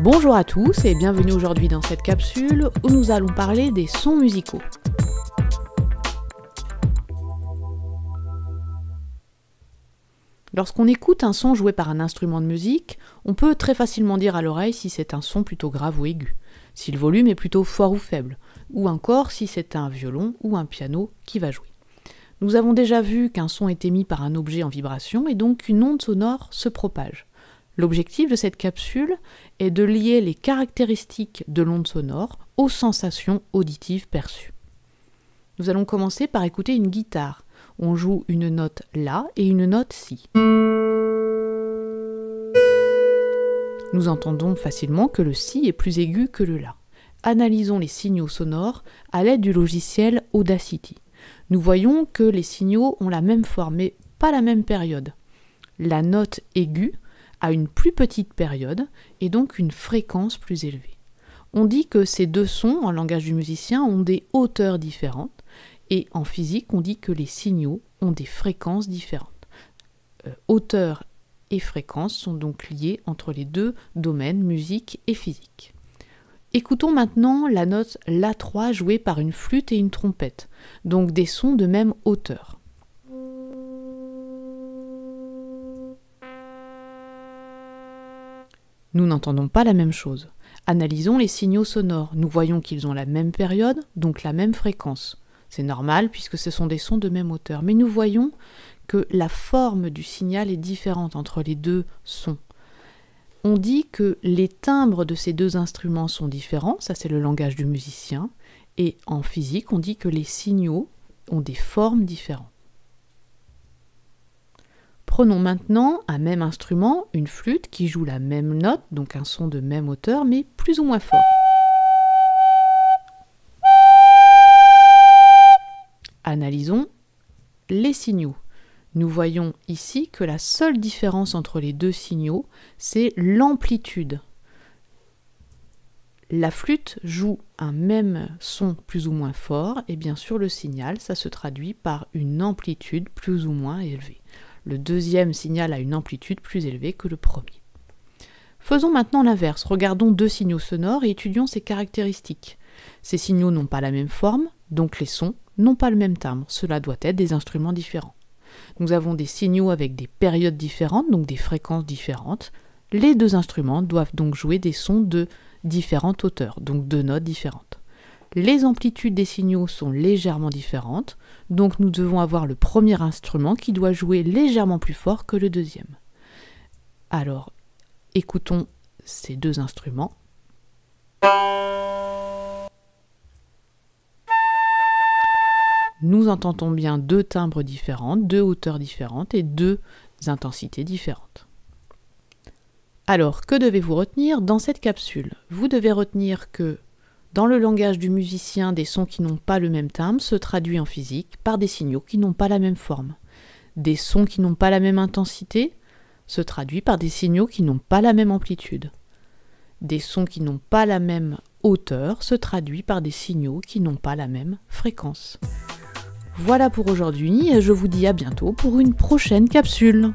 Bonjour à tous et bienvenue aujourd'hui dans cette capsule où nous allons parler des sons musicaux. Lorsqu'on écoute un son joué par un instrument de musique, on peut très facilement dire à l'oreille si c'est un son plutôt grave ou aigu, si le volume est plutôt fort ou faible, ou encore si c'est un violon ou un piano qui va jouer. Nous avons déjà vu qu'un son est émis par un objet en vibration et donc qu'une onde sonore se propage. L'objectif de cette capsule est de lier les caractéristiques de l'onde sonore aux sensations auditives perçues. Nous allons commencer par écouter une guitare. On joue une note La et une note Si. Nous entendons facilement que le Si est plus aigu que le La. Analysons les signaux sonores à l'aide du logiciel Audacity. Nous voyons que les signaux ont la même forme mais pas la même période. La note aiguë a une plus petite période et donc une fréquence plus élevée. On dit que ces deux sons, en langage du musicien, ont des hauteurs différentes et en physique, on dit que les signaux ont des fréquences différentes. Hauteur et fréquence sont donc liés entre les deux domaines, musique et physique. Écoutons maintenant la note La3 jouée par une flûte et une trompette, donc des sons de même hauteur. Nous n'entendons pas la même chose. Analysons les signaux sonores. Nous voyons qu'ils ont la même période, donc la même fréquence. C'est normal puisque ce sont des sons de même hauteur. Mais nous voyons que la forme du signal est différente entre les deux sons. On dit que les timbres de ces deux instruments sont différents, ça c'est le langage du musicien, et en physique on dit que les signaux ont des formes différentes. Prenons maintenant un même instrument, une flûte qui joue la même note, donc un son de même hauteur, mais plus ou moins fort. Analysons les signaux. Nous voyons ici que la seule différence entre les deux signaux, c'est l'amplitude. La flûte joue un même son plus ou moins fort, et bien sûr le signal, ça se traduit par une amplitude plus ou moins élevée. Le deuxième signal a une amplitude plus élevée que le premier. Faisons maintenant l'inverse. Regardons deux signaux sonores et étudions ces caractéristiques. Ces signaux n'ont pas la même forme, donc les sons n'ont pas le même timbre. Cela doit être des instruments différents. Nous avons des signaux avec des périodes différentes, donc des fréquences différentes. Les deux instruments doivent donc jouer des sons de différentes hauteurs, donc de notes différentes. Les amplitudes des signaux sont légèrement différentes, donc nous devons avoir le premier instrument qui doit jouer légèrement plus fort que le deuxième. Alors, écoutons ces deux instruments. Nous entendons bien deux timbres différents, deux hauteurs différentes et deux intensités différentes. Alors, que devez-vous retenir dans cette capsule? Vous devez retenir que dans le langage du musicien, des sons qui n'ont pas le même timbre se traduisent en physique par des signaux qui n'ont pas la même forme. Des sons qui n'ont pas la même intensité se traduisent par des signaux qui n'ont pas la même amplitude. Des sons qui n'ont pas la même hauteur se traduisent par des signaux qui n'ont pas la même fréquence. Voilà pour aujourd'hui, je vous dis à bientôt pour une prochaine capsule.